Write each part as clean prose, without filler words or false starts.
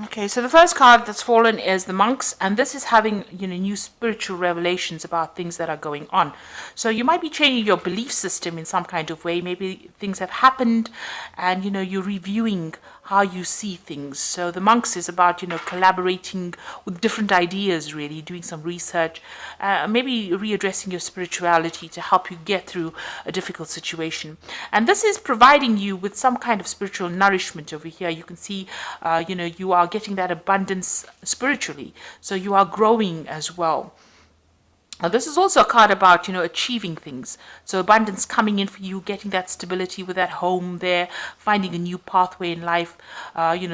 Okay, so the first card that's fallen is the monks, and this is having, new spiritual revelations about things that are going on. So you might be changing your belief system in some kind of way. Maybe things have happened, and you're reviewing how you see things. So the monks is about collaborating with different ideas, really doing some research, maybe readdressing your spirituality to help you get through a difficult situation. And this is providing you with some kind of spiritual nourishment over here. You can see, you are getting that abundance spiritually, so you are growing as well. Now, this is also a card about, achieving things. So abundance coming in for you, getting that stability with that home there, finding a new pathway in life,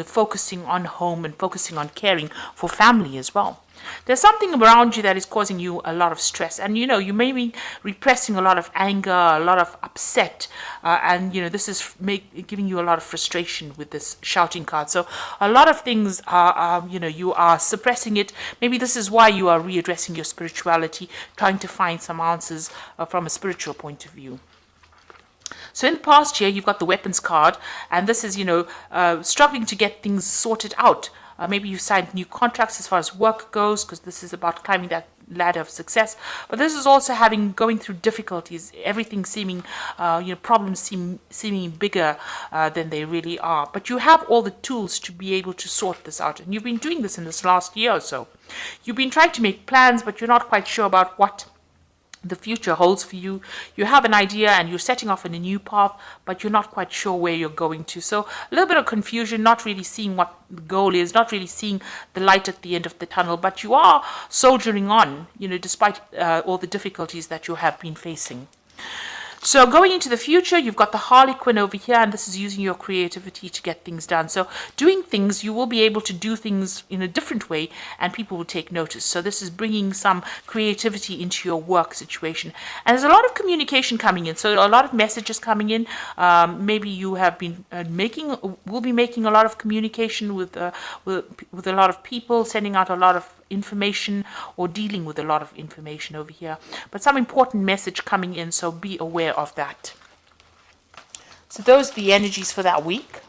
focusing on home and focusing on caring for family as well. There's something around you that is causing you a lot of stress, and you may be repressing a lot of anger, a lot of upset, and this is giving you a lot of frustration with this shouting card. So a lot of things are you are suppressing it. Maybe this is why you are readdressing your spirituality, trying to find some answers from a spiritual point of view. So in the past here, you've got the weapons card, and this is, struggling to get things sorted out. Maybe you've signed new contracts as far as work goes, because this is about climbing that ladder of success. But this is also going through difficulties, everything seeming, problems seeming bigger than they really are. But you have all the tools to be able to sort this out. And you've been doing this in this last year or so. You've been trying to make plans, but you're not quite sure about what the future holds for you. You have an idea and you're setting off in a new path, but you're not quite sure where you're going to. So a little bit of confusion, not really seeing what the goal is, not really seeing the light at the end of the tunnel, but you are soldiering on, despite all the difficulties that you have been facing. So going into the future, you've got the Harlequin over here, and this is using your creativity to get things done. So doing things, you will be able to do things in a different way, and people will take notice. So this is bringing some creativity into your work situation. And there's a lot of communication coming in, so a lot of messages coming in. Maybe you have been will be making a lot of communication with a lot of people, sending out a lot of information or dealing with a lot of information over here, but some important message coming in, so be aware of that. So those are the energies for that week.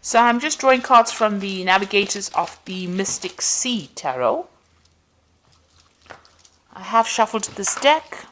So I'm just drawing cards from the Navigators of the Mystic Sea Tarot. I have shuffled this deck.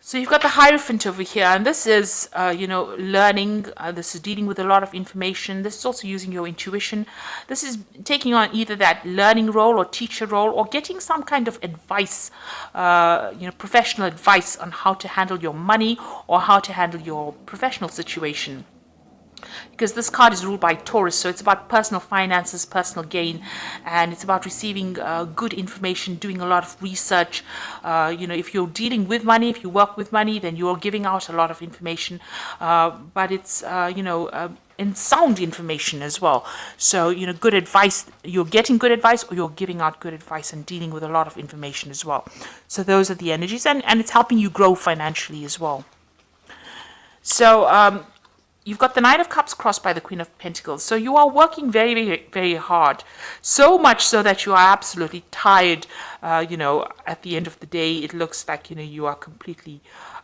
So you've got the Hierophant over here, and this is, learning. This is dealing with a lot of information. This is also using your intuition. This is taking on either that learning role or teacher role, or getting some kind of advice, professional advice on how to handle your money or how to handle your professional situation. Because this card is ruled by Taurus, so it's about personal finances, personal gain, and it's about receiving good information, doing a lot of research. If you're dealing with money, if you work with money, then you're giving out a lot of information, but it's, and sound information as well. So, good advice, you're getting good advice, or you're giving out good advice and dealing with a lot of information as well. So those are the energies, and it's helping you grow financially as well. So, you've got the Knight of Cups crossed by the Queen of Pentacles. So you are working very, very, very hard. So much so that you are absolutely tired. At the end of the day, it looks like, you are completely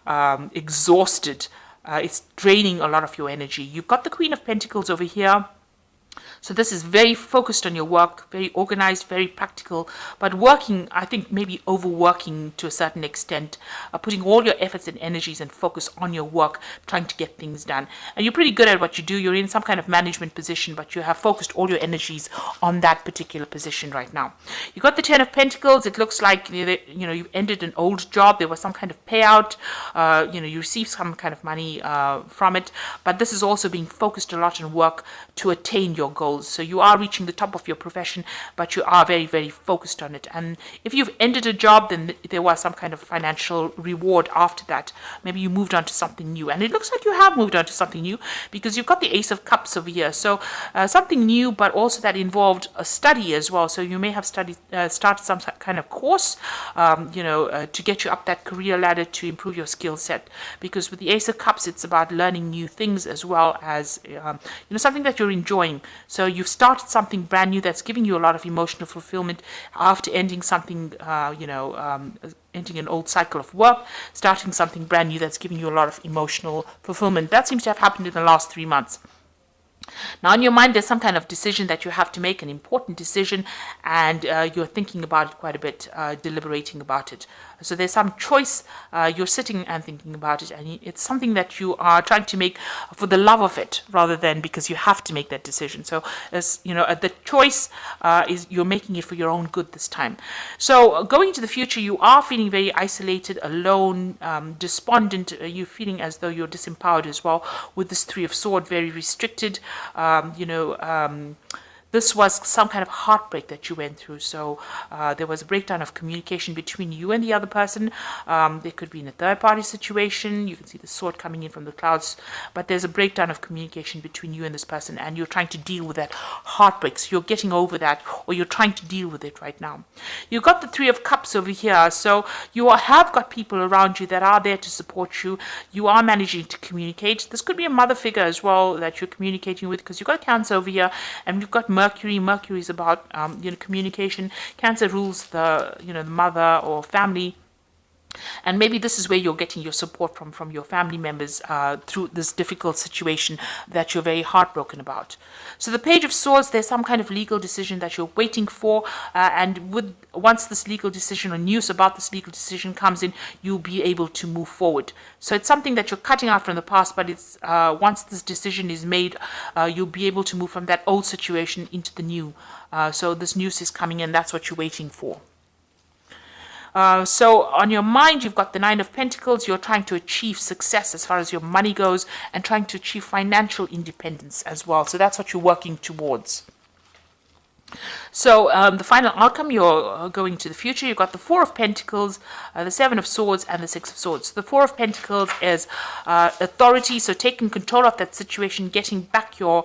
exhausted. It's draining a lot of your energy. You've got the Queen of Pentacles over here. So this is very focused on your work, very organized, very practical, but working, I think maybe overworking to a certain extent, putting all your efforts and energies and focus on your work, trying to get things done. And you're pretty good at what you do. You're in some kind of management position, but you have focused all your energies on that particular position right now. You've got the Ten of Pentacles. It looks like, you've ended an old job. There was some kind of payout. You received some kind of money from it, but this is also being focused a lot on work to attain your goal. goals. So you are reaching the top of your profession, but you are very, very focused on it. And if you've ended a job, then there was some kind of financial reward after that. Maybe you moved on to something new. And it looks like you have moved on to something new, because you've got the Ace of Cups over here. So something new, but also that involved a study as well. So you may have started some kind of course, to get you up that career ladder, to improve your skill set. Because with the Ace of Cups, it's about learning new things as well as something that you're enjoying. So you've started something brand new that's giving you a lot of emotional fulfillment after ending something, ending an old cycle of work, starting something brand new that's giving you a lot of emotional fulfillment. That seems to have happened in the last 3 months. Now, in your mind, there's some kind of decision that you have to make, an important decision, and you're thinking about it quite a bit, deliberating about it. So there's some choice, you're sitting and thinking about it, and it's something that you are trying to make for the love of it, rather than because you have to make that decision. So, the choice is you're making it for your own good this time. So going into the future, you are feeling very isolated, alone, despondent. You're feeling as though you're disempowered as well, with this Three of Swords, very restricted. This was some kind of heartbreak that you went through. So there was a breakdown of communication between you and the other person. There could be in a third-party situation. You can see the sword coming in from the clouds. But there's a breakdown of communication between you and this person, and you're trying to deal with that heartbreak. So you're getting over that, or you're trying to deal with it right now. You've got the Three of Cups over here. So you have got people around you that are there to support you. You are managing to communicate. This could be a mother figure as well that you're communicating with, because you've got Cancer over here, and you've got Mercury. Mercury is about communication. Cancer rules the mother or family. And maybe this is where you're getting your support from your family members through this difficult situation that you're very heartbroken about. So the Page of Swords, there's some kind of legal decision that you're waiting for, and once this legal decision or news about this legal decision comes in, you'll be able to move forward. So it's something that you're cutting out from the past, but it's once this decision is made, you'll be able to move from that old situation into the new. So this news is coming in. That's what you're waiting for. So on your mind, you've got the Nine of Pentacles. You're trying to achieve success as far as your money goes, and trying to achieve financial independence as well. So that's what you're working towards. So the final outcome, you're going to the future. You've got the Four of Pentacles, the Seven of Swords, and the Six of Swords. The Four of Pentacles is authority, so taking control of that situation, getting back your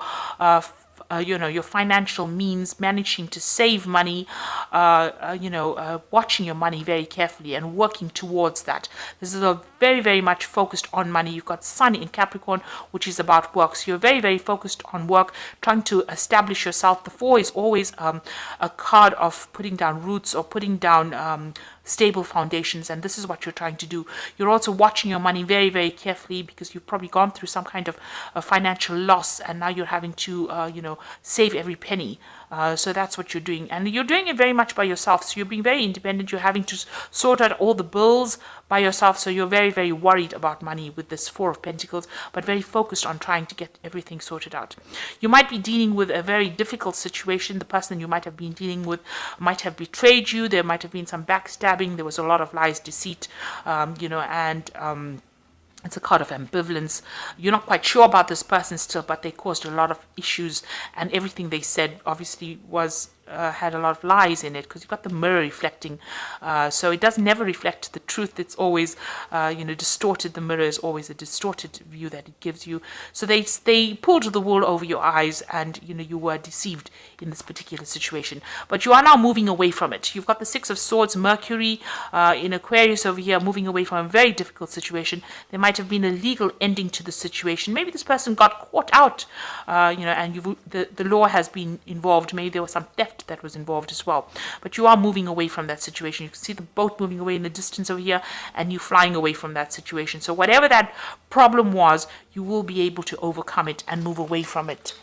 your financial means, managing to save money, watching your money very carefully and working towards that. This is a very, very much focused on money. You've got Sun in Capricorn, which is about work. So you're very, very focused on work, trying to establish yourself. The Four is always a card of putting down roots or putting down stable foundations, and this is what you're trying to do. You're also watching your money very, very carefully, because you've probably gone through some kind of financial loss, and now you're having to save every penny. So that's what you're doing, and you're doing it very much by yourself. So you're being very independent. You're having to sort out all the bills by yourself. So you're very, very worried about money with this Four of Pentacles, but very focused on trying to get everything sorted out. You might be dealing with a very difficult situation. The person you might have been dealing with might have betrayed you. There might have been some backstabbing. There was a lot of lies, deceit, it's a card of ambivalence. You're not quite sure about this person still, but they caused a lot of issues, and everything they said obviously was had a lot of lies in it, because you've got the mirror reflecting. So it does never reflect the truth. It's always, distorted. The mirror is always a distorted view that it gives you. So they pulled the wool over your eyes, and you were deceived in this particular situation. But you are now moving away from it. You've got the Six of Swords, Mercury in Aquarius over here, moving away from a very difficult situation. There might have been a legal ending to the situation. Maybe this person got caught out, and the law has been involved. Maybe there was some theft that was involved as well. But you are moving away from that situation. You can see the boat moving away in the distance over here, and you flying away from that situation. So whatever that problem was, you will be able to overcome it and move away from it.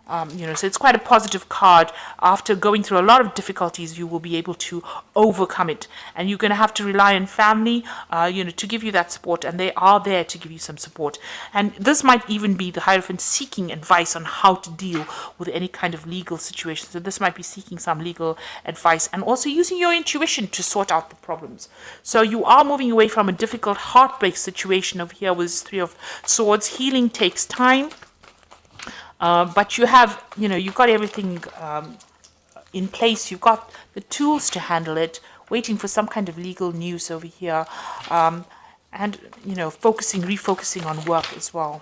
So it's quite a positive card. After going through a lot of difficulties, you will be able to overcome it, and you're going to have to rely on family, to give you that support, and they are there to give you some support. And this might even be the Hierophant seeking advice on how to deal with any kind of legal situation. So this might be seeking some legal advice, and also using your intuition to sort out the problems. So you are moving away from a difficult heartbreak situation over here with Three of Swords. Healing takes time. But you have, you've got everything in place. You've got the tools to handle it, waiting for some kind of legal news over here, and, refocusing on work as well.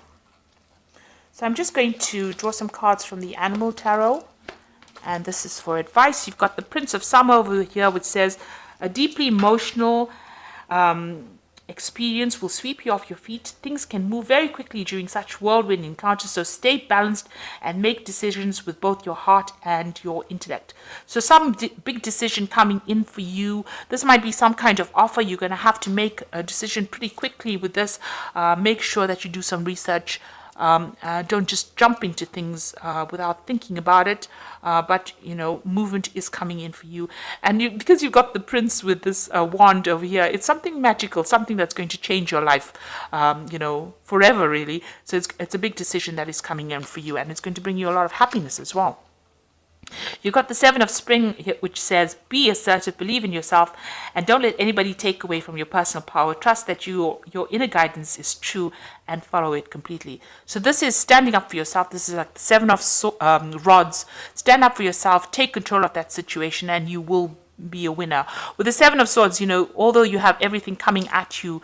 So I'm just going to draw some cards from the Animal Tarot, and this is for advice. You've got the Prince of Summer over here, which says, a deeply emotional experience will sweep you off your feet. Things can move very quickly during such whirlwind encounters, so stay balanced and make decisions with both your heart and your intellect. So some big decision coming in for you. This might be some kind of offer. You're going to have to make a decision pretty quickly with this. Make sure that you do some research. Don't just jump into things without thinking about it, but movement is coming in for you, and because you've got the prince with this wand over here, it's something magical, something that's going to change your life forever, really. So it's a big decision that is coming in for you, and it's going to bring you a lot of happiness as well. You've got the Seven of Spring, which says, be assertive, believe in yourself, and don't let anybody take away from your personal power. Trust that your inner guidance is true and follow it completely. So this is standing up for yourself. This is like the Seven of Rods. Stand up for yourself, take control of that situation, and you will be a winner. With the Seven of Swords, although you have everything coming at you,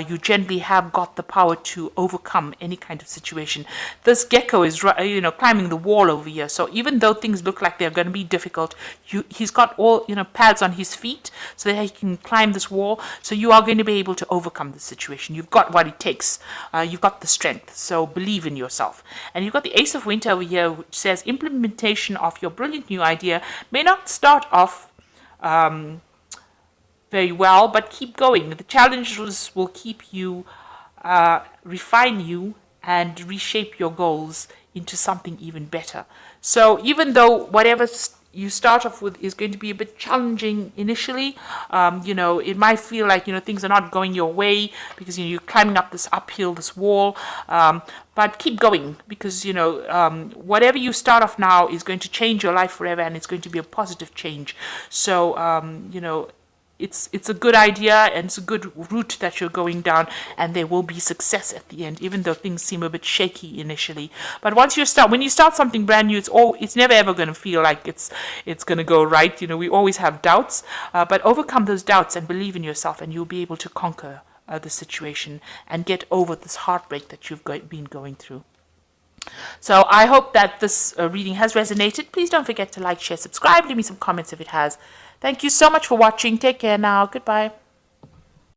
you generally have got the power to overcome any kind of situation. This gecko is, climbing the wall over here. So even though things look like they're going to be difficult, he's got all, pads on his feet so that he can climb this wall. So you are going to be able to overcome the situation. You've got what it takes. You've got the strength. So believe in yourself. And you've got the Ace of Winter over here, which says implementation of your brilliant new idea may not start off very well, but keep going. The challenges will keep you, refine you, and reshape your goals into something even better. So even though whatever you start off with is going to be a bit challenging initially, it might feel like things are not going your way because you're climbing up this uphill, this wall, but keep going, because whatever you start off now is going to change your life forever, and it's going to be a positive change. So it's a good idea, and it's a good route that you're going down, and there will be success at the end, even though things seem a bit shaky initially. But when you start something brand new, it's never ever going to feel like it's going to go right. We always have doubts, but overcome those doubts and believe in yourself, and you'll be able to conquer the situation and get over this heartbreak that you've been going through. So I hope that this reading has resonated. Please don't forget to like, share, subscribe. Leave me some comments if it has. Thank you so much for watching. Take care now. Goodbye.